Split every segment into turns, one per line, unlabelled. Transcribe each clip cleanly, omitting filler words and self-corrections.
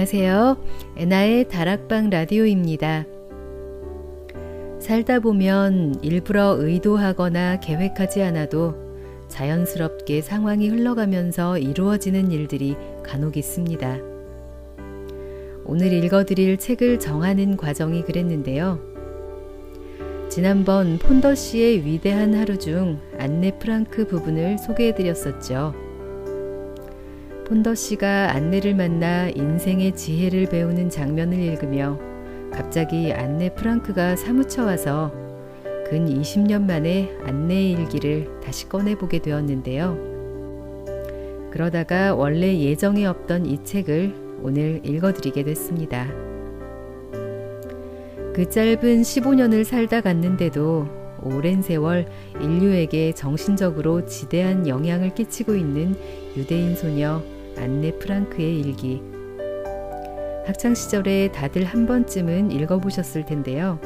안녕하세요. 애나의 다락방 라디오입니다. 살다 보면 일부러 의도하거나 계획하지 않아도 자연스럽게 상황이 흘러가면서 이루어지는 일들이 간혹 있습니다. 오늘 읽어드릴 책을 정하는 과정이 그랬는데요. 지난번 폰더시의 위대한 하루 중 안네 프랑크 부분을 소개해드렸었죠. 폰더시가 안네를 만나 인생의 지혜를 배우는 장면을 읽으며 갑자기 안네 프랑크가 사무쳐 와서 근 20년 만에 안네의 일기를 다시 꺼내보게 되었는데요. 그러다가 원래 예정에 없던 이 책을 오늘 읽어드리게 됐습니다. 그 짧은 15년을 살다 갔는데도 오랜 세월 인류에게 정신적으로 지대한 영향을 끼치고 있는 유대인 소녀 안네 프랑크의 일기. 학창시절에 다들 한 번쯤은 읽어보셨을 텐데요.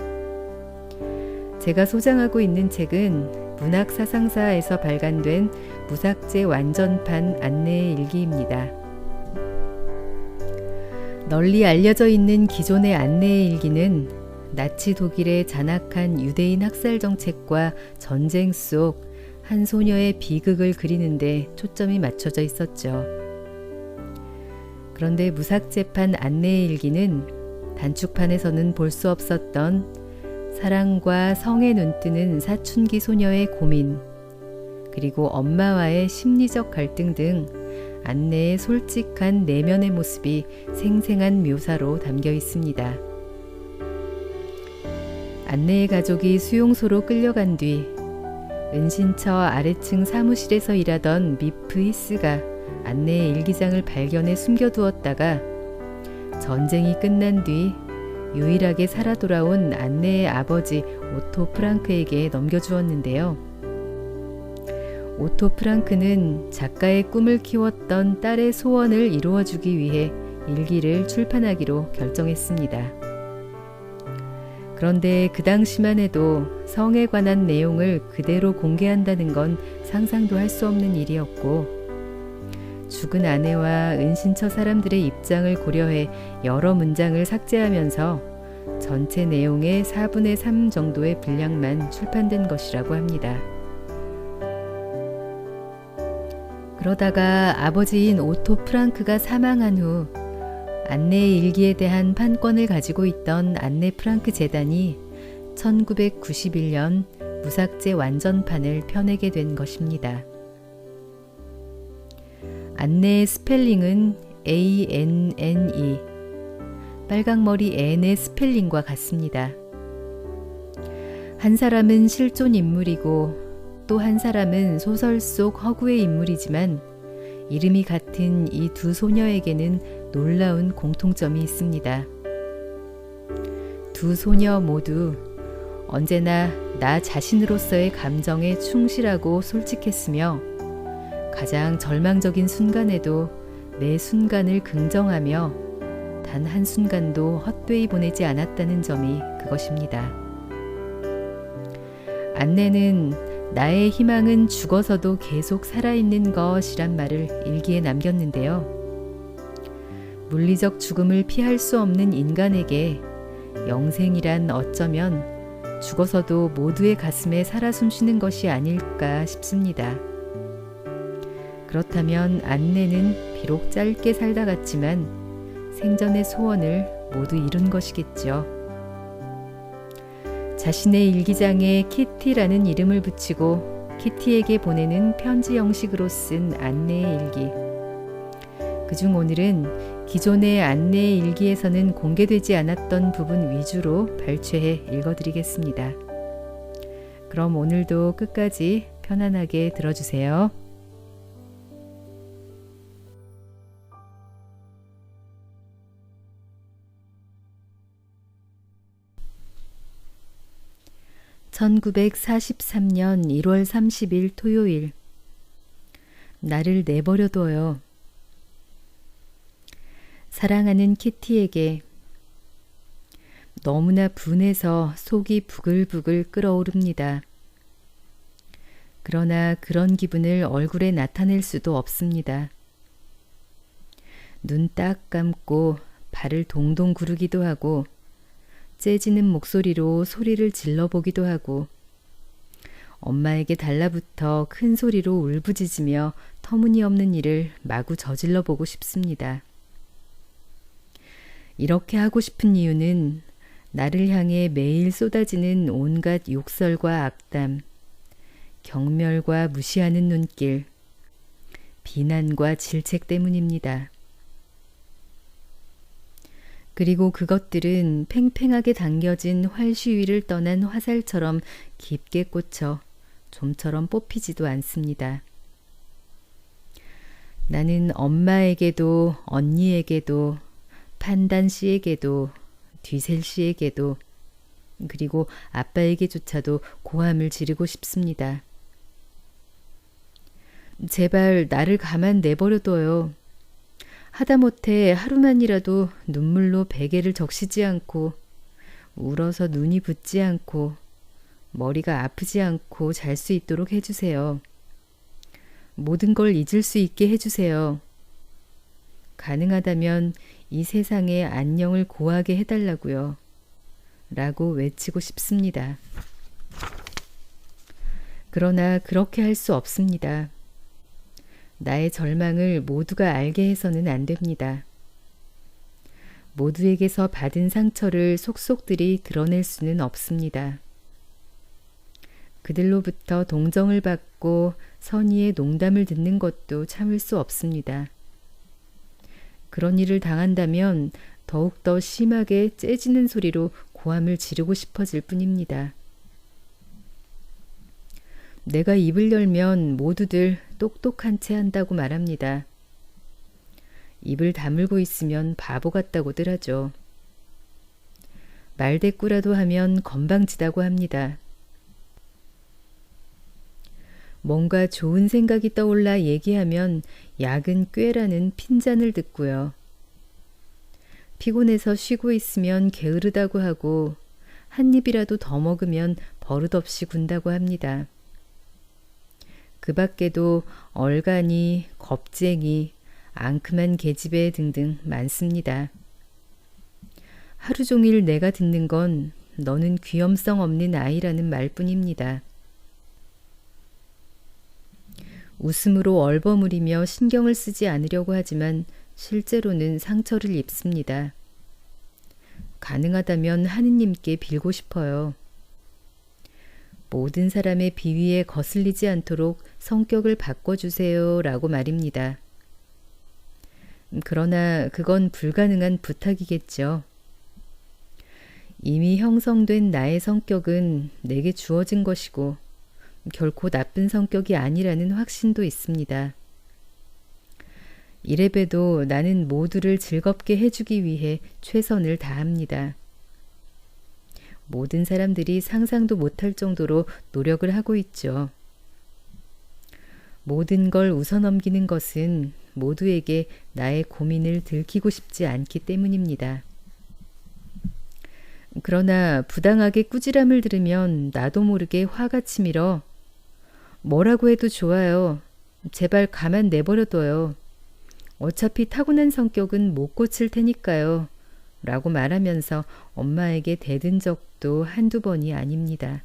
제가 소장하고 있는 책은 문학사상사에서 발간된 무삭제 완전판 안네의 일기입니다. 널리 알려져 있는 기존의 안네의 일기는 나치 독일의 잔악한 유대인 학살 정책과 전쟁 속 한 소녀의 비극을 그리는데 초점이 맞춰져 있었죠. 그런데 무삭제판 안네의 일기는 단축판에서는 볼 수 없었던 사랑과 성에 눈뜨는 사춘기 소녀의 고민, 그리고 엄마와의 심리적 갈등 등 안네의 솔직한 내면의 모습이 생생한 묘사로 담겨 있습니다. 안네의 가족이 수용소로 끌려간 뒤 은신처 아래층 사무실에서 일하던 미프 히스가 안네의 일기장을 발견해 숨겨두었다가 전쟁이 끝난 뒤 유일하게 살아 돌아온 안네의 아버지 오토 프랑크에게 넘겨주었는데요. 오토 프랑크는 작가의 꿈을 키웠던 딸의 소원을 이루어주기 위해 일기를 출판하기로 결정했습니다. 그런데 그 당시만 해도 성에 관한 내용을 그대로 공개한다는 건 상상도 할 수 없는 일이었고, 죽은 아내와 은신처 사람들의 입장을 고려해 여러 문장을 삭제하면서 전체 내용의 4분의 3 정도의 분량만 출판된 것이라고 합니다. 그러다가 아버지인 오토 프랑크가 사망한 후 안네의 일기에 대한 판권을 가지고 있던 안네 프랑크 재단이 1991년 무삭제 완전판을 펴내게 된 것입니다. 안네의 스펠링은 ANNE, 빨강머리 앤의 스펠링과 같습니다. 한 사람은 실존 인물이고 또 한 사람은 소설 속 허구의 인물이지만 이름이 같은 이 두 소녀에게는 놀라운 공통점이 있습니다. 두 소녀 모두 언제나 나 자신으로서의 감정에 충실하고 솔직했으며 가장 절망적인 순간에도 매 순간을 긍정하며 단 한순간도 헛되이 보내지 않았다는 점이 그것입니다. 안네는 나의 희망은 죽어서도 계속 살아있는 것이란 말을 일기에 남겼는데요. 물리적 죽음을 피할 수 없는 인간에게 영생이란 어쩌면 죽어서도 모두의 가슴에 살아 숨쉬는 것이 아닐까 싶습니다. 그렇다면 안네는 비록 짧게 살다 갔지만 생전의 소원을 모두 이룬 것이겠죠. 자신의 일기장에 키티라는 이름을 붙이고 키티에게 보내는 편지 형식으로 쓴 안네의 일기. 그중 오늘은 기존의 안네의 일기에서는 공개되지 않았던 부분 위주로 발췌해 읽어드리겠습니다. 그럼 오늘도 끝까지 편안하게 들어주세요. (1943년 1월 30일) 토요일. 나를 내버려둬요. 사랑하는 키티에게. 너무나 분해서 속이 부글부글 끓어오릅니다. 그러나 그런 기분을 얼굴에 나타낼 수도 없습니다. 눈 딱 감고 발을 동동 구르기도 하고 째지는 목소리로 소리를 질러보기도 하고 엄마에게 달라붙어 큰 소리로 울부짖으며 터무니없는 일을 마구 저질러 보고 싶습니다. 이렇게 하고 싶은 이유는 나를 향해 매일 쏟아지는 온갖 욕설과 악담, 경멸과 무시하는 눈길, 비난과 질책 때문입니다. 그리고 그것들은 팽팽하게 당겨진 활시위를 떠난 화살처럼 깊게 꽂혀 좀처럼 뽑히지도 않습니다. 나는 엄마에게도 언니에게도 판단 씨에게도 뒤셀 씨에게도 그리고 아빠에게조차도 고함을 지르고 싶습니다. 제발 나를 가만 내버려둬요. 하다못해 하루만이라도 눈물로 베개를 적시지 않고 울어서 눈이 붓지 않고 머리가 아프지 않고 잘 수 있도록 해주세요. 모든 걸 잊을 수 있게 해주세요. 가능하다면 이 세상에 안녕을 고하게 해달라고요. 라고 외치고 싶습니다. 그러나 그렇게 할 수 없습니다. 나의 절망을 모두가 알게 해서는 안 됩니다. 모두에게서 받은 상처를 속속들이 드러낼 수는 없습니다. 그들로부터 동정을 받고 선의의 농담을 듣는 것도 참을 수 없습니다. 그런 일을 당한다면 더욱더 심하게 째지는 소리로 고함을 지르고 싶어질 뿐입니다. 내가 입을 열면 모두들 똑똑한 채 한다고 말합니다. 입을 다물고 있으면 바보 같다고들 하죠. 말대꾸라도 하면 건방지다고 합니다. 뭔가 좋은 생각이 떠올라 얘기하면 약은 꾀라는 핀잔을 듣고요. 피곤해서 쉬고 있으면 게으르다고 하고 한 입이라도 더 먹으면 버릇없이 군다고 합니다. 그 밖에도 얼간이, 겁쟁이, 앙큼한 계집애 등등 많습니다. 하루 종일 내가 듣는 건 너는 귀염성 없는 아이라는 말뿐입니다. 웃음으로 얼버무리며 신경을 쓰지 않으려고 하지만 실제로는 상처를 입습니다. 가능하다면 하느님께 빌고 싶어요. 모든 사람의 비위에 거슬리지 않도록 성격을 바꿔주세요 라고 말입니다. 그러나 그건 불가능한 부탁이겠죠. 이미 형성된 나의 성격은 내게 주어진 것이고 결코 나쁜 성격이 아니라는 확신도 있습니다. 이래봬도 나는 모두를 즐겁게 해주기 위해 최선을 다합니다. 모든 사람들이 상상도 못할 정도로 노력을 하고 있죠. 모든 걸 웃어넘기는 것은 모두에게 나의 고민을 들키고 싶지 않기 때문입니다. 그러나 부당하게 꾸지람을 들으면 나도 모르게 화가 치밀어 뭐라고 해도 좋아요. 제발 가만 내버려둬요. 어차피 타고난 성격은 못 고칠 테니까요. 라고 말하면서 엄마에게 대든 적도 한두 번이 아닙니다.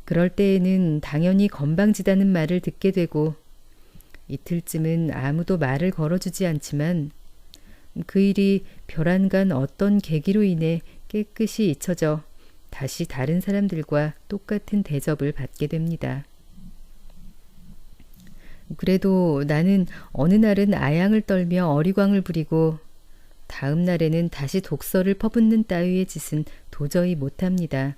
그럴 때에는 당연히 건방지다는 말을 듣게 되고 이틀쯤은 아무도 말을 걸어주지 않지만 그 일이 별안간 어떤 계기로 인해 깨끗이 잊혀져 다시 다른 사람들과 똑같은 대접을 받게 됩니다. 그래도 나는 어느 날은 아양을 떨며 어리광을 부리고 다음 날에는 다시 독서를 퍼붓는 따위의 짓은 도저히 못합니다.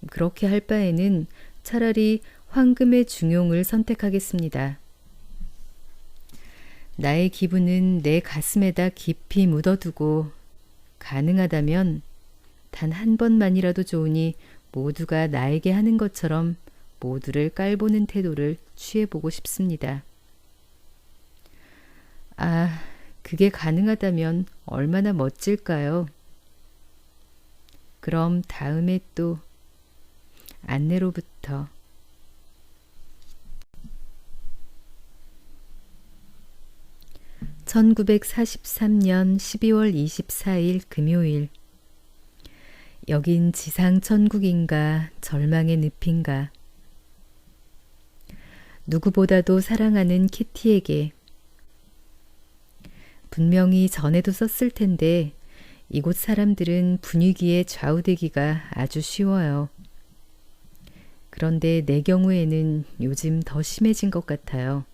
그렇게 할 바에는 차라리 황금의 중용을 선택하겠습니다. 나의 기분은 내 가슴에다 깊이 묻어두고 가능하다면 단 한 번만이라도 좋으니 모두가 나에게 하는 것처럼 모두를 깔보는 태도를 취해보고 싶습니다. 아, 그게 가능하다면 얼마나 멋질까요? 그럼 다음에 또 안내로부터 1943년 12월 24일 금요일. 여긴 지상 천국인가 절망의 늪인가. 누구보다도 사랑하는 키티에게. 분명히 전에도 썼을 텐데 이곳 사람들은 분위기에 좌우되기가 아주 쉬워요. 그런데 내 경우에는 요즘 더 심해진 것 같아요.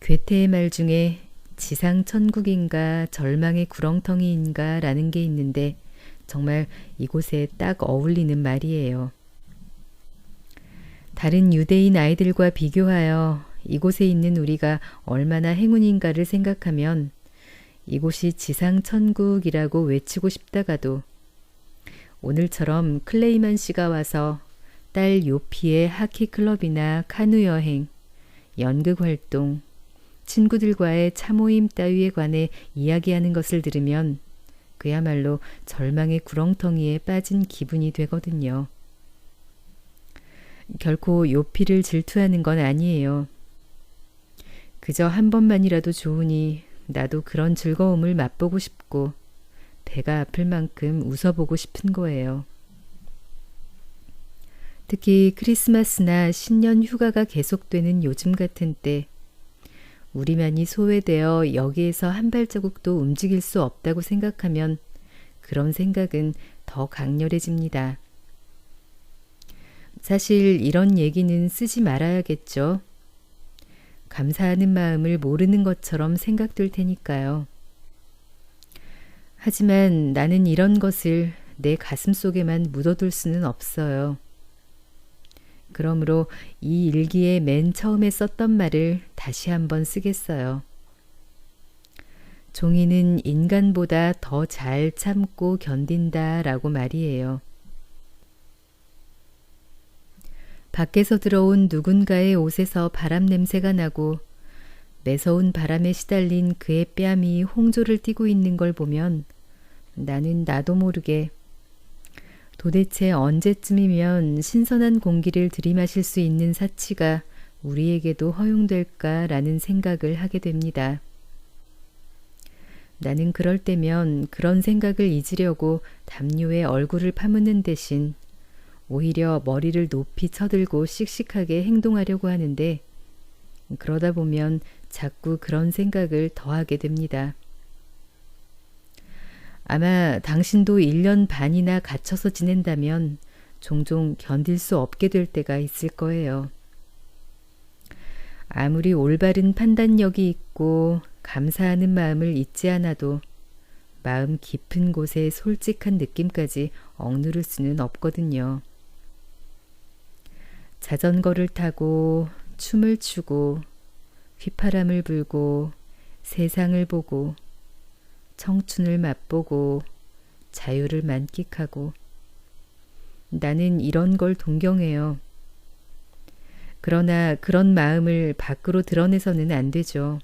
괴테의 말 중에 지상 천국인가 절망의 구렁텅이인가 라는 게 있는데 정말 이곳에 딱 어울리는 말이에요. 다른 유대인 아이들과 비교하여 이곳에 있는 우리가 얼마나 행운인가를 생각하면 이곳이 지상 천국이라고 외치고 싶다가도 오늘처럼 클레이만 씨가 와서 딸 요피의 하키 클럽이나 카누 여행, 연극 활동, 친구들과의 차모임 따위에 관해 이야기하는 것을 들으면 그야말로 절망의 구렁텅이에 빠진 기분이 되거든요. 결코 요피를 질투하는 건 아니에요. 그저 한 번만이라도 좋으니 나도 그런 즐거움을 맛보고 싶고 배가 아플 만큼 웃어보고 싶은 거예요. 특히 크리스마스나 신년 휴가가 계속되는 요즘 같은 때 우리만이 소외되어 여기에서 한 발자국도 움직일 수 없다고 생각하면 그런 생각은 더 강렬해집니다. 사실 이런 얘기는 쓰지 말아야겠죠. 감사하는 마음을 모르는 것처럼 생각될 테니까요. 하지만 나는 이런 것을 내 가슴 속에만 묻어둘 수는 없어요. 그러므로 이 일기에 맨 처음에 썼던 말을 다시 한번 쓰겠어요. 종이는 인간보다 더 잘 참고 견딘다 라고 말이에요. 밖에서 들어온 누군가의 옷에서 바람 냄새가 나고 매서운 바람에 시달린 그의 뺨이 홍조를 띠고 있는 걸 보면 나는 나도 모르게 도대체 언제쯤이면 신선한 공기를 들이마실 수 있는 사치가 우리에게도 허용될까라는 생각을 하게 됩니다. 나는 그럴 때면 그런 생각을 잊으려고 담요에 얼굴을 파묻는 대신 오히려 머리를 높이 쳐들고 씩씩하게 행동하려고 하는데 그러다 보면 자꾸 그런 생각을 더하게 됩니다. 아마 당신도 1년 반이나 갇혀서 지낸다면 종종 견딜 수 없게 될 때가 있을 거예요. 아무리 올바른 판단력이 있고 감사하는 마음을 잊지 않아도 마음 깊은 곳에 솔직한 느낌까지 억누를 수는 없거든요. 자전거를 타고 춤을 추고 휘파람을 불고 세상을 보고 청춘을 맛보고 자유를 만끽하고 나는 이런 걸 동경해요. 그러나 그런 마음을 밖으로 드러내서는 안 되죠.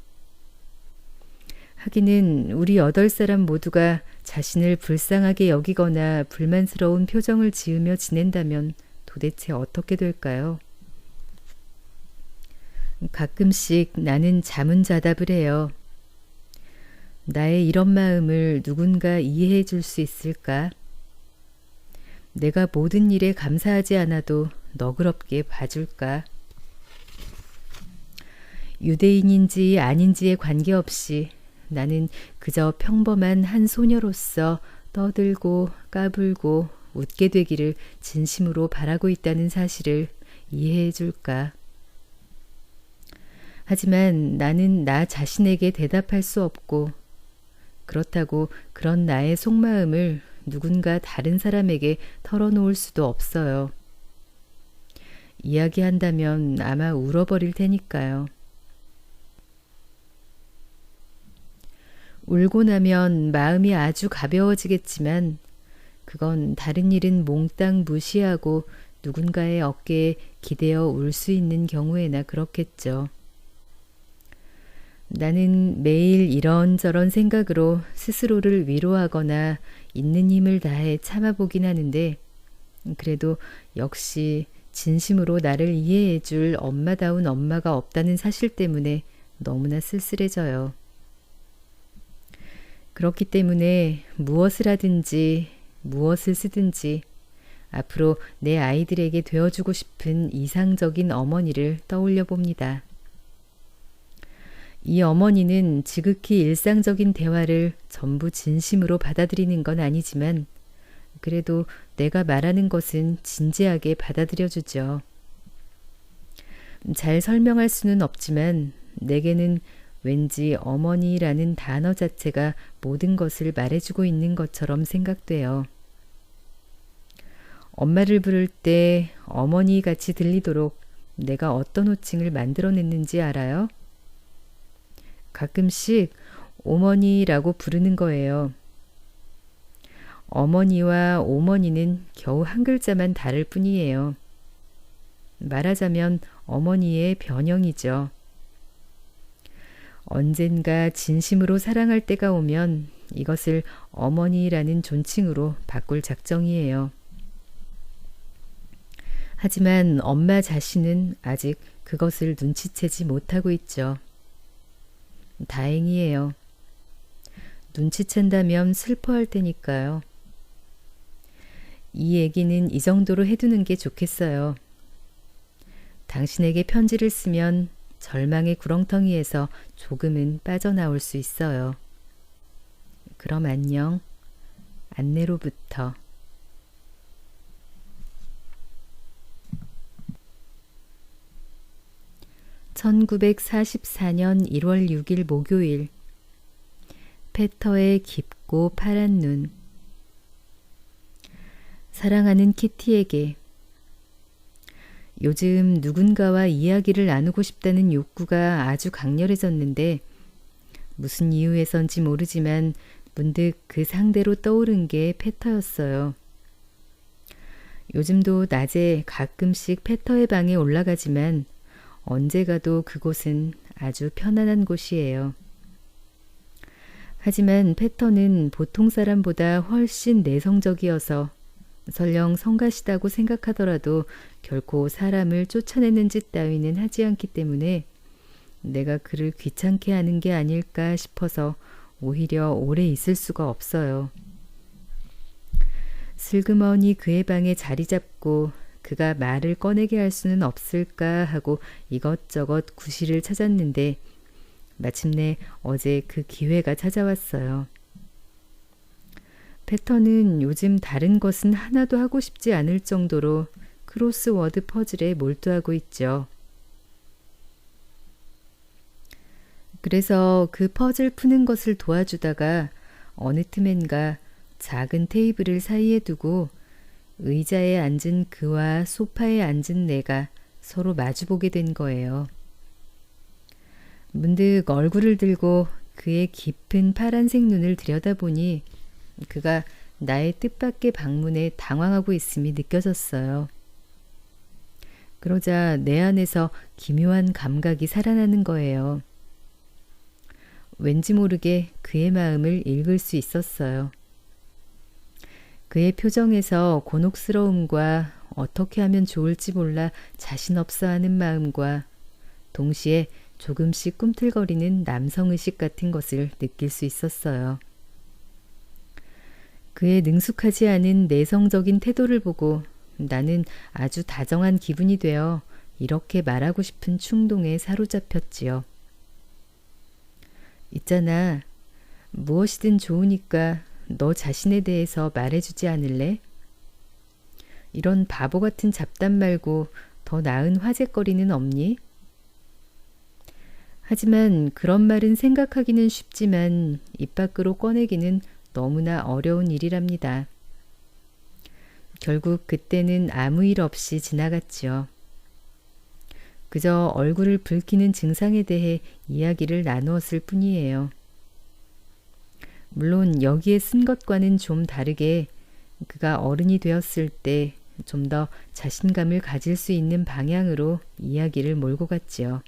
하기는 우리 8사람 모두가 자신을 불쌍하게 여기거나 불만스러운 표정을 지으며 지낸다면 도대체 어떻게 될까요? 가끔씩 나는 자문자답을 해요. 나의 이런 마음을 누군가 이해해 줄 수 있을까? 내가 모든 일에 감사하지 않아도 너그럽게 봐줄까? 유대인인지 아닌지에 관계없이 나는 그저 평범한 한 소녀로서 떠들고 까불고 웃게 되기를 진심으로 바라고 있다는 사실을 이해해 줄까? 하지만 나는 나 자신에게 대답할 수 없고 그렇다고 그런 나의 속마음을 누군가 다른 사람에게 털어놓을 수도 없어요. 이야기한다면 아마 울어버릴 테니까요. 울고 나면 마음이 아주 가벼워지겠지만 그건 다른 일은 몽땅 무시하고 누군가의 어깨에 기대어 울 수 있는 경우에나 그렇겠죠. 나는 매일 이런저런 생각으로 스스로를 위로하거나 있는 힘을 다해 참아보긴 하는데 그래도 역시 진심으로 나를 이해해 줄 엄마다운 엄마가 없다는 사실 때문에 너무나 쓸쓸해져요. 그렇기 때문에 무엇을 하든지 무엇을 쓰든지 앞으로 내 아이들에게 되어주고 싶은 이상적인 어머니를 떠올려 봅니다. 이 어머니는 지극히 일상적인 대화를 전부 진심으로 받아들이는 건 아니지만 그래도 내가 말하는 것은 진지하게 받아들여 주죠. 잘 설명할 수는 없지만 내게는 왠지 어머니라는 단어 자체가 모든 것을 말해주고 있는 것처럼 생각돼요. 엄마를 부를 때 어머니 같이 들리도록 내가 어떤 호칭을 만들어냈는지 알아요? 가끔씩 오머니라고 부르는 거예요. 어머니와 오머니는 겨우 한 글자만 다를 뿐이에요. 말하자면 어머니의 변형이죠. 언젠가 진심으로 사랑할 때가 오면 이것을 어머니라는 존칭으로 바꿀 작정이에요. 하지만 엄마 자신은 아직 그것을 눈치채지 못하고 있죠. 다행이에요. 눈치챈다면 슬퍼할 테니까요. 이 얘기는 이 정도로 해두는 게 좋겠어요. 당신에게 편지를 쓰면 절망의 구렁텅이에서 조금은 빠져나올 수 있어요. 그럼 안녕. 안내로부터. 1944년 1월 6일 목요일. 페터의 깊고 파란 눈. 사랑하는 키티에게. 요즘 누군가와 이야기를 나누고 싶다는 욕구가 아주 강렬해졌는데 무슨 이유에선지 모르지만 문득 그 상대로 떠오른 게 페터였어요. 요즘도 낮에 가끔씩 페터의 방에 올라가지만 언제 가도 그곳은 아주 편안한 곳이에요. 하지만 페터는 보통 사람보다 훨씬 내성적이어서 설령 성가시다고 생각하더라도 결코 사람을 쫓아내는 짓 따위는 하지 않기 때문에 내가 그를 귀찮게 하는 게 아닐까 싶어서 오히려 오래 있을 수가 없어요. 슬그머니 그의 방에 자리 잡고 그가 말을 꺼내게 할 수는 없을까 하고 이것저것 구실을 찾았는데 마침내 어제 그 기회가 찾아왔어요. 페터는 요즘 다른 것은 하나도 하고 싶지 않을 정도로 크로스워드 퍼즐에 몰두하고 있죠. 그래서 그 퍼즐 푸는 것을 도와주다가 어느 틈엔가 작은 테이블을 사이에 두고 의자에 앉은 그와 소파에 앉은 내가 서로 마주보게 된 거예요. 문득 얼굴을 들고 그의 깊은 파란색 눈을 들여다보니 그가 나의 뜻밖의 방문에 당황하고 있음이 느껴졌어요. 그러자 내 안에서 기묘한 감각이 살아나는 거예요. 왠지 모르게 그의 마음을 읽을 수 있었어요. 그의 표정에서 곤혹스러움과 어떻게 하면 좋을지 몰라 자신 없어 하는 마음과 동시에 조금씩 꿈틀거리는 남성의식 같은 것을 느낄 수 있었어요. 그의 능숙하지 않은 내성적인 태도를 보고 나는 아주 다정한 기분이 되어 이렇게 말하고 싶은 충동에 사로잡혔지요. 있잖아, 무엇이든 좋으니까 너 자신에 대해서 말해주지 않을래? 이런 바보 같은 잡담 말고 더 나은 화제거리는 없니? 하지만 그런 말은 생각하기는 쉽지만 입 밖으로 꺼내기는 너무나 어려운 일이랍니다. 결국 그때는 아무 일 없이 지나갔지요. 그저 얼굴을 붉히는 증상에 대해 이야기를 나누었을 뿐이에요. 물론 여기에 쓴 것과는 좀 다르게 그가 어른이 되었을 때 좀 더 자신감을 가질 수 있는 방향으로 이야기를 몰고 갔지요.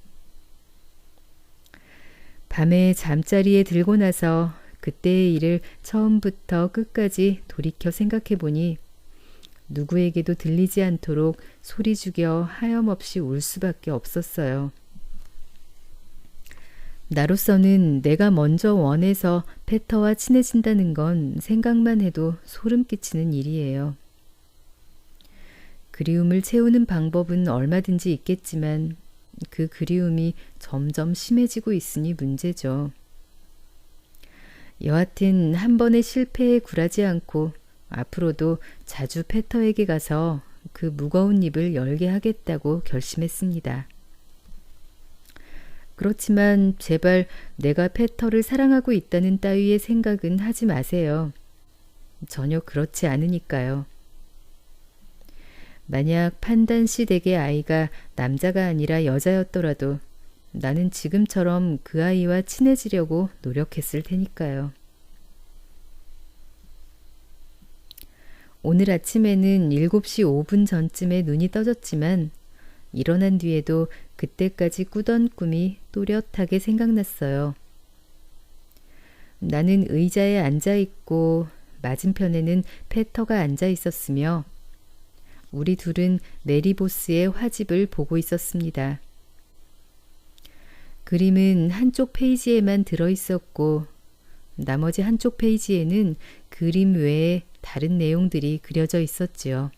밤에 잠자리에 들고 나서 그때의 일을 처음부터 끝까지 돌이켜 생각해 보니 누구에게도 들리지 않도록 소리 죽여 하염없이 울 수밖에 없었어요. 나로서는 내가 먼저 원해서 페터와 친해진다는 건 생각만 해도 소름 끼치는 일이에요. 그리움을 채우는 방법은 얼마든지 있겠지만 그 그리움이 점점 심해지고 있으니 문제죠. 여하튼 한 번의 실패에 굴하지 않고 앞으로도 자주 페터에게 가서 그 무거운 입을 열게 하겠다고 결심했습니다. 그렇지만 제발 내가 페터를 사랑하고 있다는 따위의 생각은 하지 마세요. 전혀 그렇지 않으니까요. 만약 판단시 댁의 아이가 남자가 아니라 여자였더라도 나는 지금처럼 그 아이와 친해지려고 노력했을 테니까요. 오늘 아침에는 7시 5분 전쯤에 눈이 떠졌지만 일어난 뒤에도 그때까지 꾸던 꿈이 또렷하게 생각났어요. 나는 의자에 앉아 있고 맞은편에는 페터가 앉아 있었으며 우리 둘은 메리보스의 화집을 보고 있었습니다. 그림은 한쪽 페이지에만 들어있었고 나머지 한쪽 페이지에는 그림 외에 다른 내용들이 그려져 있었지요.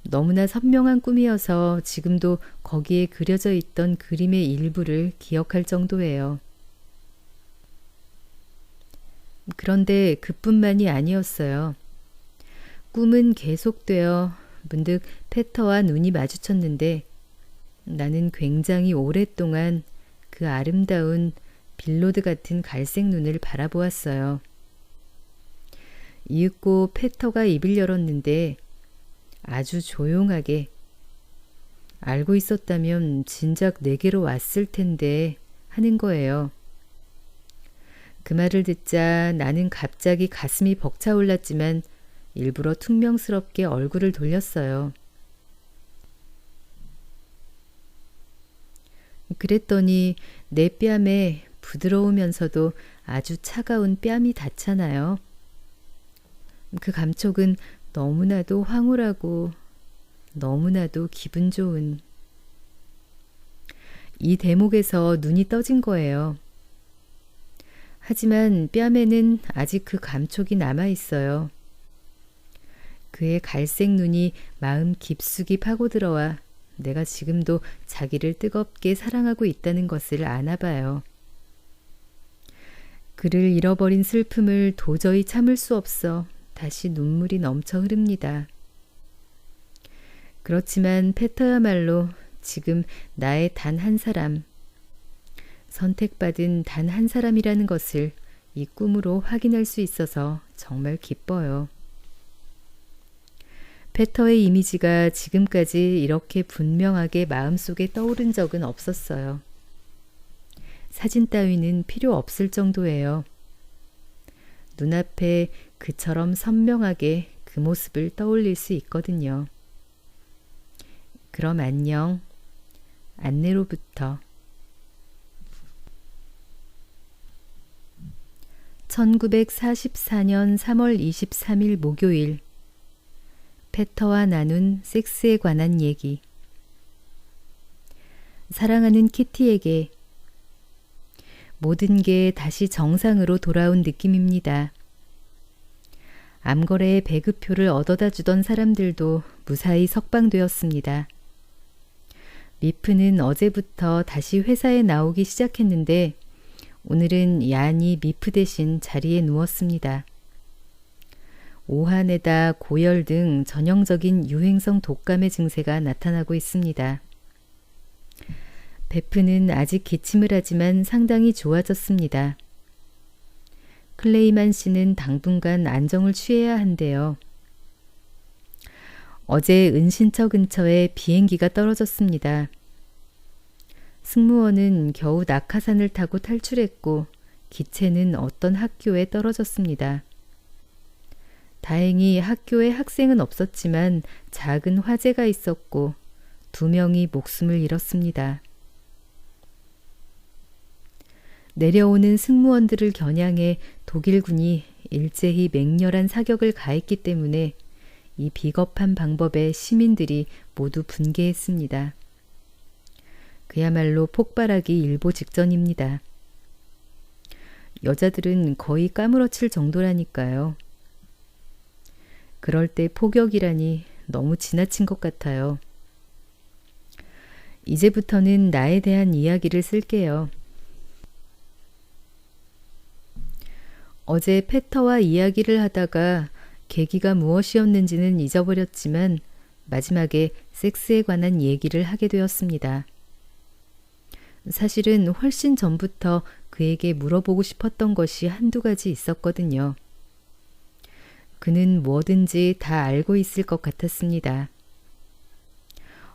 너무나 선명한 꿈이어서 지금도 거기에 그려져 있던 그림의 일부를 기억할 정도예요. 그런데 그뿐만이 아니었어요. 꿈은 계속되어 문득 페터와 눈이 마주쳤는데 나는 굉장히 오랫동안 그 아름다운 빌로드 같은 갈색 눈을 바라보았어요. 이윽고 페터가 입을 열었는데 아주 조용하게 알고 있었다면 진작 내게로 왔을 텐데 하는 거예요. 그 말을 듣자 나는 갑자기 가슴이 벅차올랐지만 일부러 퉁명스럽게 얼굴을 돌렸어요. 그랬더니 내 뺨에 부드러우면서도 아주 차가운 뺨이 닿잖아요. 그 감촉은 너무나도 황홀하고 너무나도 기분 좋은 이 대목에서 눈이 떠진 거예요. 하지만 뺨에는 아직 그 감촉이 남아있어요. 그의 갈색 눈이 마음 깊숙이 파고들어와 내가 지금도 자기를 뜨겁게 사랑하고 있다는 것을 아나봐요. 그를 잃어버린 슬픔을 도저히 참을 수 없어 다시 눈물이 넘쳐 흐릅니다. 그렇지만 페터야말로 지금 나의 단 한 사람, 선택받은 단 한 사람이라는 것을 이 꿈으로 확인할 수 있어서 정말 기뻐요. 페터의 이미지가 지금까지 이렇게 분명하게 마음속에 떠오른 적은 없었어요. 사진 따위는 필요 없을 정도예요. 눈앞에 그처럼 선명하게 그 모습을 떠올릴 수 있거든요. 그럼 안녕. 안내로부터 1944년 3월 23일 목요일 페터와 나눈 섹스에 관한 얘기. 사랑하는 키티에게 모든 게 다시 정상으로 돌아온 느낌입니다. 암거래의 배급표를 얻어다 주던 사람들도 무사히 석방되었습니다. 미프는 어제부터 다시 회사에 나오기 시작했는데 오늘은 얀이 미프 대신 자리에 누웠습니다. 오한에다 고열 등 전형적인 유행성 독감의 증세가 나타나고 있습니다. 베프는 아직 기침을 하지만 상당히 좋아졌습니다. 클레이만 씨는 당분간 안정을 취해야 한대요. 어제 은신처 근처에 비행기가 떨어졌습니다. 승무원은 겨우 낙하산을 타고 탈출했고 기체는 어떤 학교에 떨어졌습니다. 다행히 학교에 학생은 없었지만 작은 화재가 있었고 2명이 목숨을 잃었습니다. 내려오는 승무원들을 겨냥해 독일군이 일제히 맹렬한 사격을 가했기 때문에 이 비겁한 방법에 시민들이 모두 분개했습니다. 그야말로 폭발하기 일보 직전입니다. 여자들은 거의 까무러칠 정도라니까요. 그럴 때 폭격이라니 너무 지나친 것 같아요. 이제부터는 나에 대한 이야기를 쓸게요. 어제 페터와 이야기를 하다가 계기가 무엇이었는지는 잊어버렸지만 마지막에 섹스에 관한 얘기를 하게 되었습니다. 사실은 훨씬 전부터 그에게 물어보고 싶었던 것이 한두 가지 있었거든요. 그는 뭐든지 다 알고 있을 것 같았습니다.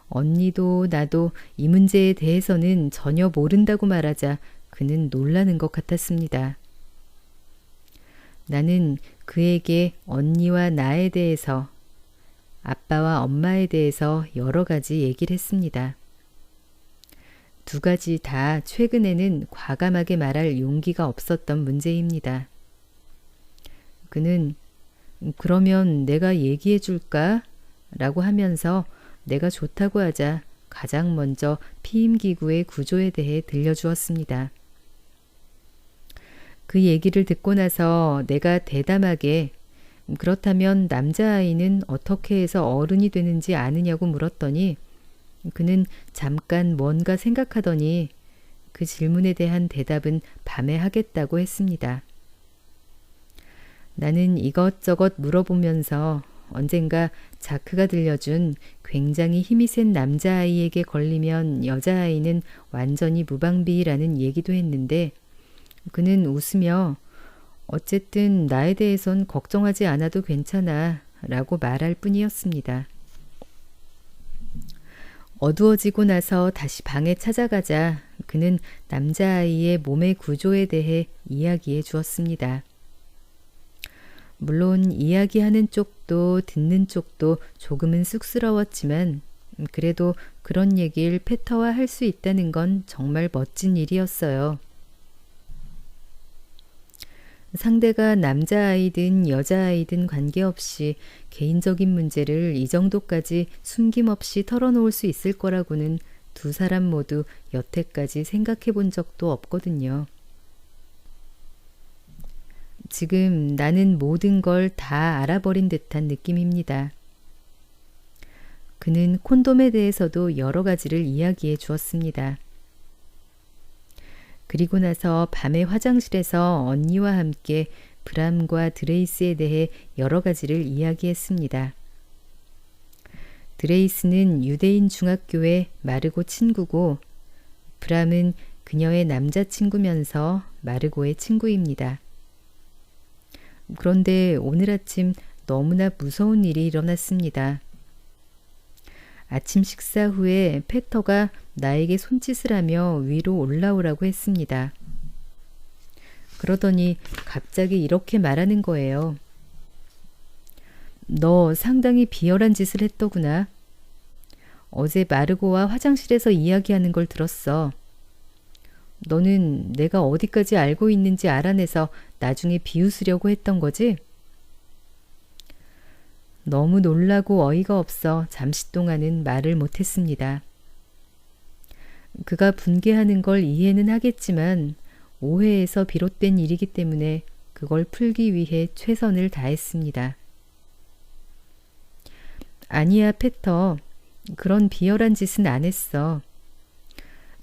언니도 나도 이 문제에 대해서는 전혀 모른다고 말하자 그는 놀라는 것 같았습니다. 나는 그에게 언니와 나에 대해서, 아빠와 엄마에 대해서 여러 가지 얘기를 했습니다. 두 가지 다 최근에는 과감하게 말할 용기가 없었던 문제입니다. 그는 그러면 내가 얘기해 줄까? 라고 하면서 내가 좋다고 하자 가장 먼저 피임기구의 구조에 대해 들려주었습니다. 그 얘기를 듣고 나서 내가 대담하게 그렇다면 남자아이는 어떻게 해서 어른이 되는지 아느냐고 물었더니 그는 잠깐 뭔가 생각하더니 그 질문에 대한 대답은 밤에 하겠다고 했습니다. 나는 이것저것 물어보면서 언젠가 자크가 들려준 굉장히 힘이 센 남자아이에게 걸리면 여자아이는 완전히 무방비라는 얘기도 했는데 그는 웃으며 어쨌든 나에 대해선 걱정하지 않아도 괜찮아 라고 말할 뿐이었습니다. 어두워지고 나서 다시 방에 찾아가자 그는 남자아이의 몸의 구조에 대해 이야기해 주었습니다. 물론 이야기하는 쪽도 듣는 쪽도 조금은 쑥스러웠지만 그래도 그런 얘기를 페터와 할 수 있다는 건 정말 멋진 일이었어요. 상대가 남자아이든 여자아이든 관계없이 개인적인 문제를 이 정도까지 숨김없이 털어놓을 수 있을 거라고는 두 사람 모두 여태까지 생각해 본 적도 없거든요. 지금 나는 모든 걸 다 알아버린 듯한 느낌입니다. 그는 콘돔에 대해서도 여러 가지를 이야기해 주었습니다. 그리고 나서 밤에 화장실에서 언니와 함께 브람과 드레이스에 대해 여러 가지를 이야기했습니다. 드레이스는 유대인 중학교의 마르고 친구고 브람은 그녀의 남자친구면서 마르고의 친구입니다. 그런데 오늘 아침 너무나 무서운 일이 일어났습니다. 아침 식사 후에 페터가 나에게 손짓을 하며 위로 올라오라고 했습니다. 그러더니 갑자기 이렇게 말하는 거예요. 너 상당히 비열한 짓을 했더구나. 어제 마르고와 화장실에서 이야기하는 걸 들었어. 너는 내가 어디까지 알고 있는지 알아내서 나중에 비웃으려고 했던 거지? 너무 놀라고 어이가 없어 잠시 동안은 말을 못했습니다. 그가 분개하는 걸 이해는 하겠지만 오해에서 비롯된 일이기 때문에 그걸 풀기 위해 최선을 다했습니다. 아니야, 페터. 그런 비열한 짓은 안 했어.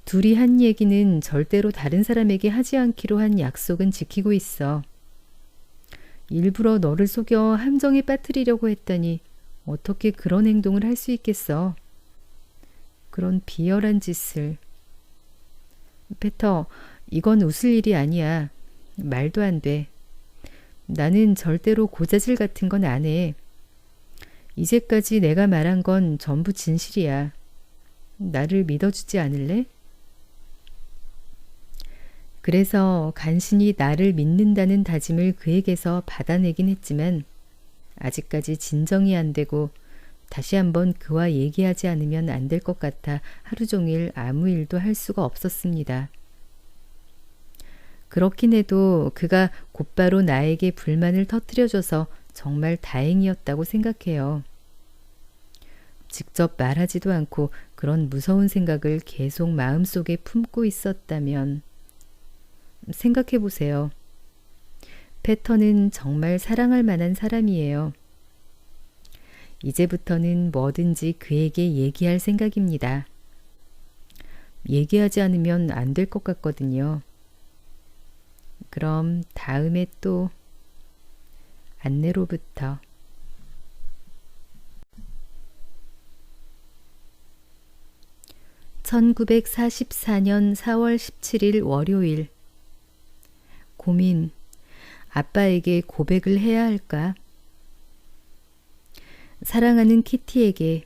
둘이 한 얘기는 절대로 다른 사람에게 하지 않기로 한 약속은 지키고 있어. 일부러 너를 속여 함정에 빠뜨리려고 했더니 어떻게 그런 행동을 할 수 있겠어. 그런 비열한 짓을. 페터, 이건 웃을 일이 아니야. 말도 안 돼. 나는 절대로 고자질 같은 건 안 해. 이제까지 내가 말한 건 전부 진실이야. 나를 믿어주지 않을래? 그래서 간신히 나를 믿는다는 다짐을 그에게서 받아내긴 했지만 아직까지 진정이 안 되고 다시 한번 그와 얘기하지 않으면 안 될 것 같아 하루 종일 아무 일도 할 수가 없었습니다. 그렇긴 해도 그가 곧바로 나에게 불만을 터뜨려줘서 정말 다행이었다고 생각해요. 직접 말하지도 않고 그런 무서운 생각을 계속 마음속에 품고 있었다면 생각해 보세요. 패터는 정말 사랑할 만한 사람이에요. 이제부터는 뭐든지 그에게 얘기할 생각입니다. 얘기하지 않으면 안 될 것 같거든요. 그럼 다음에 또 안내로부터. (1944년 4월 17일) 월요일. 고민. 아빠에게 고백을 해야 할까? 사랑하는 키티에게.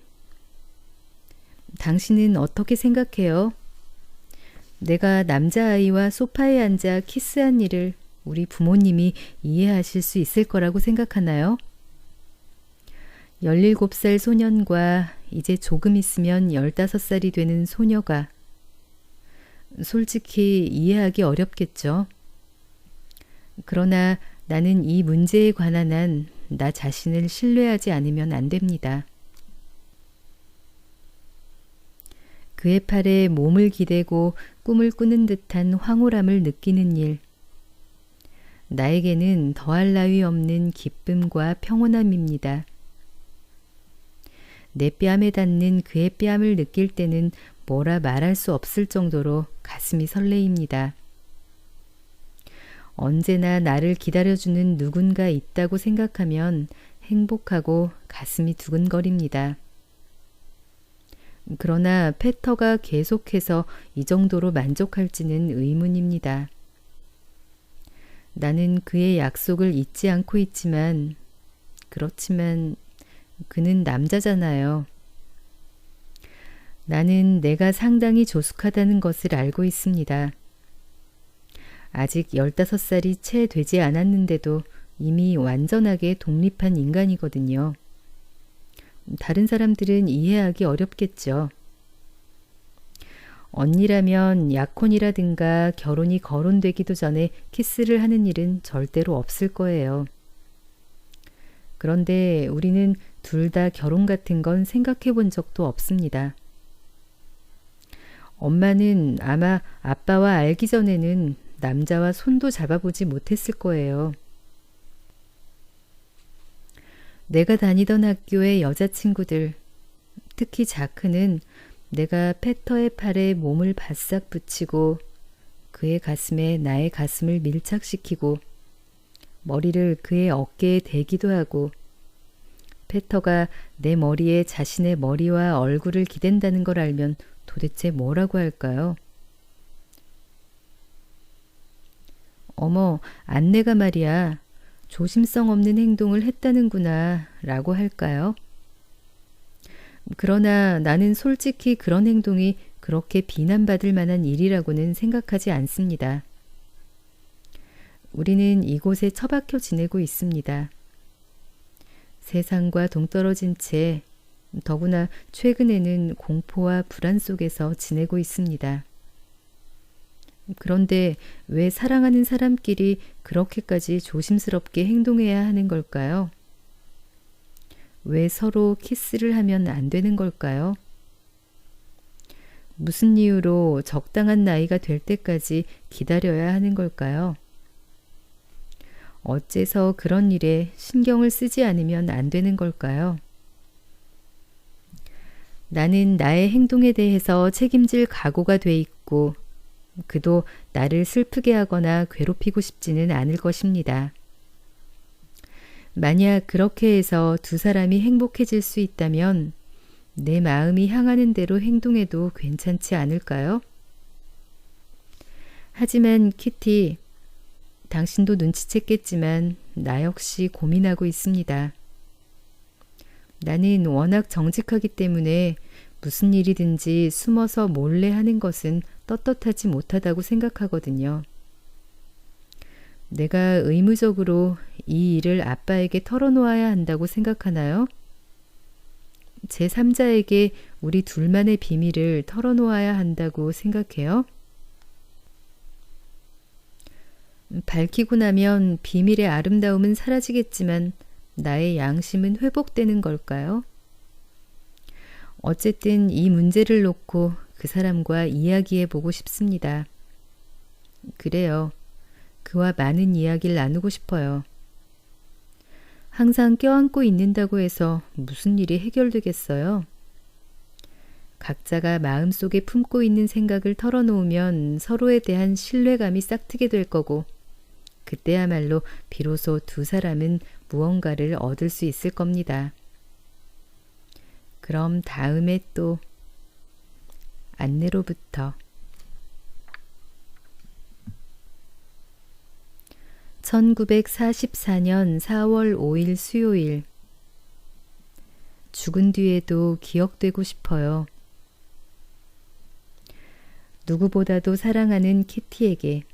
당신은 어떻게 생각해요? 내가 남자아이와 소파에 앉아 키스한 일을 우리 부모님이 이해하실 수 있을 거라고 생각하나요? 17살 소년과 이제 조금 있으면 15살이 되는 소녀가 솔직히 이해하기 어렵겠죠. 그러나 나는 이 문제에 관한 한 나 자신을 신뢰하지 않으면 안 됩니다. 그의 팔에 몸을 기대고 꿈을 꾸는 듯한 황홀함을 느끼는 일. 나에게는 더할 나위 없는 기쁨과 평온함입니다. 내 뺨에 닿는 그의 뺨을 느낄 때는 뭐라 말할 수 없을 정도로 가슴이 설레입니다. 언제나 나를 기다려주는 누군가 있다고 생각하면 행복하고 가슴이 두근거립니다. 그러나 패터가 계속해서 이 정도로 만족할지는 의문입니다. 나는 그의 약속을 잊지 않고 있지만, 그렇지만 그는 남자잖아요. 나는 내가 상당히 조숙하다는 것을 알고 있습니다. 아직 15살이 채 되지 않았는데도 이미 완전하게 독립한 인간이거든요. 다른 사람들은 이해하기 어렵겠죠. 언니라면 약혼이라든가 결혼이 거론되기도 전에 키스를 하는 일은 절대로 없을 거예요. 그런데 우리는 둘 다 결혼 같은 건 생각해 본 적도 없습니다. 엄마는 아마 아빠와 알기 전에는 남자와 손도 잡아보지 못했을 거예요. 내가 다니던 학교의 여자친구들, 특히 자크는 내가 패터의 팔에 몸을 바싹 붙이고 그의 가슴에 나의 가슴을 밀착시키고 머리를 그의 어깨에 대기도 하고 패터가 내 머리에 자신의 머리와 얼굴을 기댄다는 걸 알면 도대체 뭐라고 할까요? 어머, 안내가 말이야. 조심성 없는 행동을 했다는구나 라고 할까요? 그러나 나는 솔직히 그런 행동이 그렇게 비난받을 만한 일이라고는 생각하지 않습니다. 우리는 이곳에 처박혀 지내고 있습니다. 세상과 동떨어진 채 더구나 최근에는 공포와 불안 속에서 지내고 있습니다. 그런데 왜 사랑하는 사람끼리 그렇게까지 조심스럽게 행동해야 하는 걸까요? 왜 서로 키스를 하면 안 되는 걸까요? 무슨 이유로 적당한 나이가 될 때까지 기다려야 하는 걸까요? 어째서 그런 일에 신경을 쓰지 않으면 안 되는 걸까요? 나는 나의 행동에 대해서 책임질 각오가 돼 있고 그도 나를 슬프게 하거나 괴롭히고 싶지는 않을 것입니다. 만약 그렇게 해서 두 사람이 행복해질 수 있다면 내 마음이 향하는 대로 행동해도 괜찮지 않을까요? 하지만 키티, 당신도 눈치챘겠지만 나 역시 고민하고 있습니다. 나는 워낙 정직하기 때문에 무슨 일이든지 숨어서 몰래 하는 것은 떳떳하지 못하다고 생각하거든요. 내가 의무적으로 이 일을 아빠에게 털어놓아야 한다고 생각하나요? 제3자에게 우리 둘만의 비밀을 털어놓아야 한다고 생각해요? 밝히고 나면 비밀의 아름다움은 사라지겠지만 나의 양심은 회복되는 걸까요? 어쨌든 이 문제를 놓고 그 사람과 이야기해 보고 싶습니다. 그래요. 그와 많은 이야기를 나누고 싶어요. 항상 껴안고 있는다고 해서 무슨 일이 해결되겠어요? 각자가 마음속에 품고 있는 생각을 털어놓으면 서로에 대한 신뢰감이 싹트게 될 거고, 그때야말로 비로소 두 사람은 무언가를 얻을 수 있을 겁니다. 그럼 다음에 또 안내로부터 1944년 4월 5일 수요일. 죽은 뒤에도 기억되고 싶어요. 누구보다도 사랑하는 키티에게.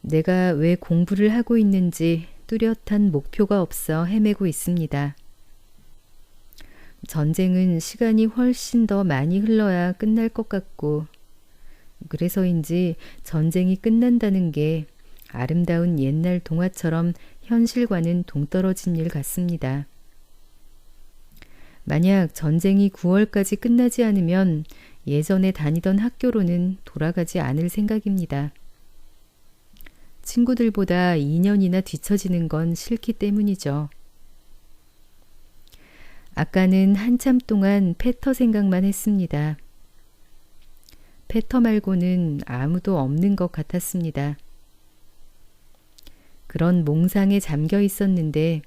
내가 왜 공부를 하고 있는지 뚜렷한 목표가 없어 헤매고 있습니다. 전쟁은 시간이 훨씬 더 많이 흘러야 끝날 것 같고, 그래서인지 전쟁이 끝난다는 게 아름다운 옛날 동화처럼 현실과는 동떨어진 일 같습니다. 만약 전쟁이 9월까지 끝나지 않으면 예전에 다니던 학교로는 돌아가지 않을 생각입니다. 친구들보다 2년이나 뒤처지는 건 싫기 때문이죠. 아까는 한참 동안 페터 생각만 했습니다. 페터 말고는 아무도 없는 것 같았습니다. 그런 몽상에 잠겨 있었는데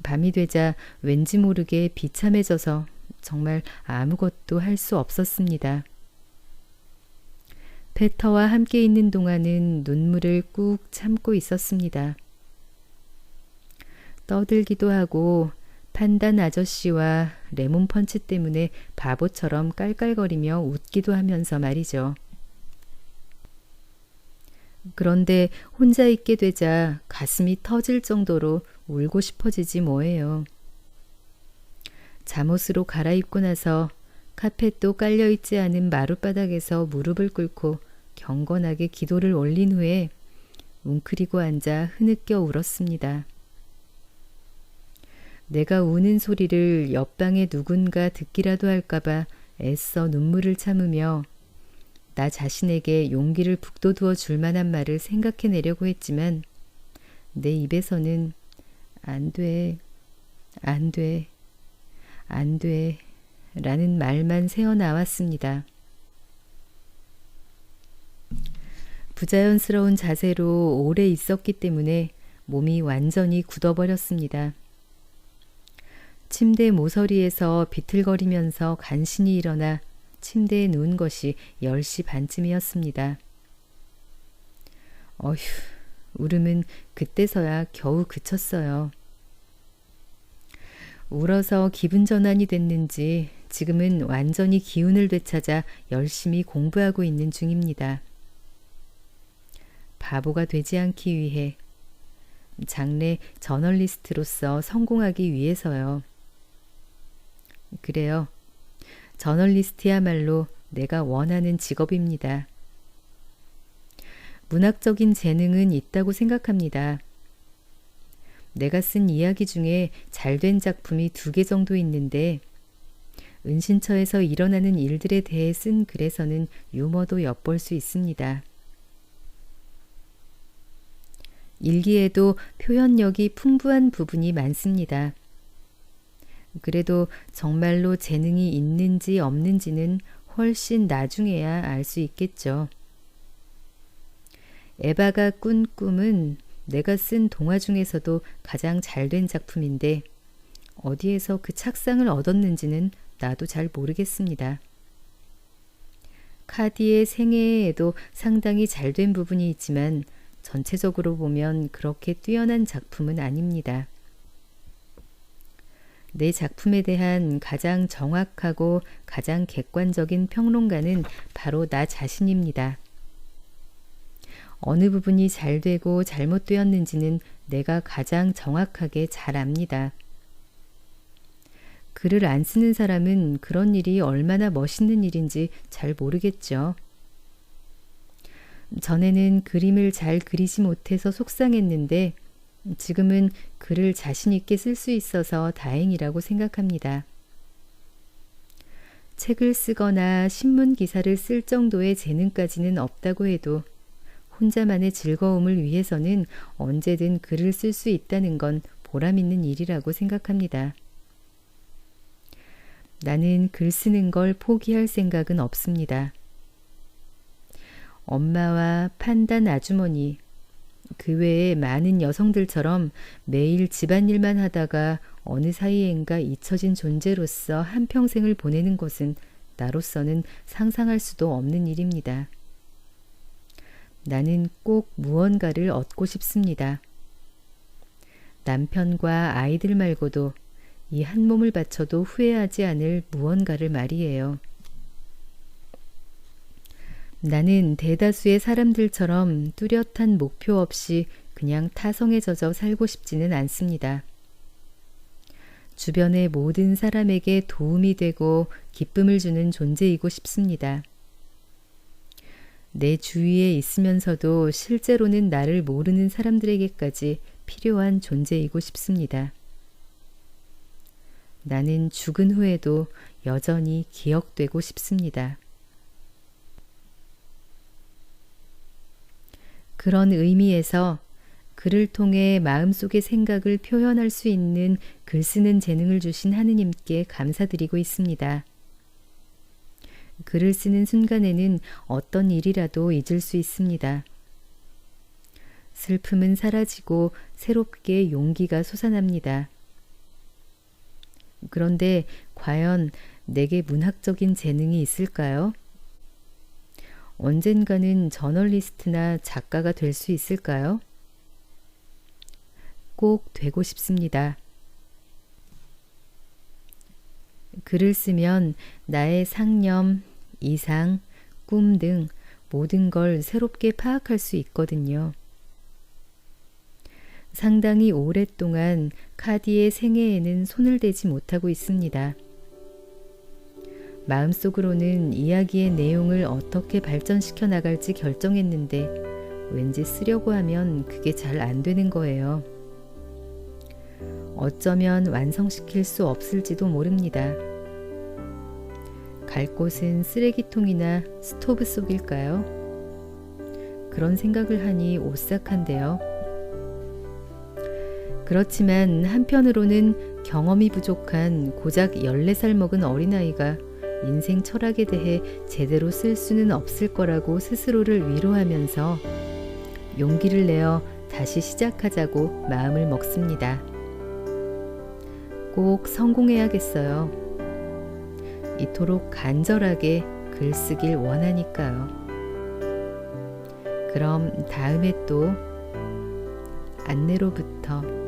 밤이 되자 왠지 모르게 비참해져서 정말 아무것도 할 수 없었습니다. 페터와 함께 있는 동안은 눈물을 꾹 참고 있었습니다. 떠들기도 하고 판단 아저씨와 레몬 펀치 때문에 바보처럼 깔깔거리며 웃기도 하면서 말이죠. 그런데 혼자 있게 되자 가슴이 터질 정도로 울고 싶어지지 뭐예요. 잠옷으로 갈아입고 나서 카펫도 깔려있지 않은 마룻바닥에서 무릎을 꿇고 경건하게 기도를 올린 후에 웅크리고 앉아 흐느껴 울었습니다. 내가 우는 소리를 옆방에 누군가 듣기라도 할까봐 애써 눈물을 참으며 나 자신에게 용기를 북돋워 줄 만한 말을 생각해내려고 했지만 내 입에서는 안 돼, 안 돼, 안 돼 라는 말만 새어나왔습니다. 부자연스러운 자세로 오래 있었기 때문에 몸이 완전히 굳어버렸습니다. 침대 모서리에서 비틀거리면서 간신히 일어나 침대에 누운 것이 10시 반쯤이었습니다. 어휴, 울음은 그때서야 겨우 그쳤어요. 울어서 기분 전환이 됐는지 지금은 완전히 기운을 되찾아 열심히 공부하고 있는 중입니다. 바보가 되지 않기 위해, 장래 저널리스트로서 성공하기 위해서요. 그래요. 저널리스트야말로 내가 원하는 직업입니다. 문학적인 재능은 있다고 생각합니다. 내가 쓴 이야기 중에 잘된 작품이 2개 정도 있는데 은신처에서 일어나는 일들에 대해 쓴 글에서는 유머도 엿볼 수 있습니다. 일기에도 표현력이 풍부한 부분이 많습니다. 그래도 정말로 재능이 있는지 없는지는 훨씬 나중에야 알 수 있겠죠. 에바가 꾼 꿈은 내가 쓴 동화 중에서도 가장 잘된 작품인데 어디에서 그 착상을 얻었는지는 나도 잘 모르겠습니다. 카디의 생애에도 상당히 잘된 부분이 있지만 전체적으로 보면 그렇게 뛰어난 작품은 아닙니다. 내 작품에 대한 가장 정확하고 가장 객관적인 평론가는 바로 나 자신입니다. 어느 부분이 잘되고 잘못되었는지는 내가 가장 정확하게 잘 압니다. 글을 안 쓰는 사람은 그런 일이 얼마나 멋있는 일인지 잘 모르겠죠. 전에는 그림을 잘 그리지 못해서 속상했는데 지금은 글을 자신 있게 쓸 수 있어서 다행이라고 생각합니다. 책을 쓰거나 신문 기사를 쓸 정도의 재능까지는 없다고 해도 혼자만의 즐거움을 위해서는 언제든 글을 쓸 수 있다는 건 보람 있는 일이라고 생각합니다. 나는 글 쓰는 걸 포기할 생각은 없습니다. 엄마와 판단 아주머니, 그 외에 많은 여성들처럼 매일 집안일만 하다가 어느 사이엔가 잊혀진 존재로서 한평생을 보내는 것은 나로서는 상상할 수도 없는 일입니다. 나는 꼭 무언가를 얻고 싶습니다. 남편과 아이들 말고도 이 한 몸을 바쳐도 후회하지 않을 무언가를 말이에요. 나는 대다수의 사람들처럼 뚜렷한 목표 없이 그냥 타성에 젖어 살고 싶지는 않습니다. 주변의 모든 사람에게 도움이 되고 기쁨을 주는 존재이고 싶습니다. 내 주위에 있으면서도 실제로는 나를 모르는 사람들에게까지 필요한 존재이고 싶습니다. 나는 죽은 후에도 여전히 기억되고 싶습니다. 그런 의미에서 글을 통해 마음속의 생각을 표현할 수 있는 글 쓰는 재능을 주신 하느님께 감사드리고 있습니다. 글을 쓰는 순간에는 어떤 일이라도 잊을 수 있습니다. 슬픔은 사라지고 새롭게 용기가 솟아납니다. 그런데 과연 내게 문학적인 재능이 있을까요? 언젠가는 저널리스트나 작가가 될 수 있을까요? 꼭 되고 싶습니다. 글을 쓰면 나의 상념, 이상, 꿈 등 모든 걸 새롭게 파악할 수 있거든요. 상당히 오랫동안 카디의 생애에는 손을 대지 못하고 있습니다. 마음속으로는 이야기의 내용을 어떻게 발전시켜 나갈지 결정했는데 왠지 쓰려고 하면 그게 잘 안 되는 거예요. 어쩌면 완성시킬 수 없을지도 모릅니다. 갈 곳은 쓰레기통이나 스토브 속일까요? 그런 생각을 하니 오싹한데요. 그렇지만 한편으로는 경험이 부족한 고작 14살 먹은 어린아이가 인생 철학에 대해 제대로 쓸 수는 없을 거라고 스스로를 위로하면서 용기를 내어 다시 시작하자고 마음을 먹습니다. 꼭 성공해야겠어요. 이토록 간절하게 글 쓰길 원하니까요. 그럼 다음에 또 안내로부터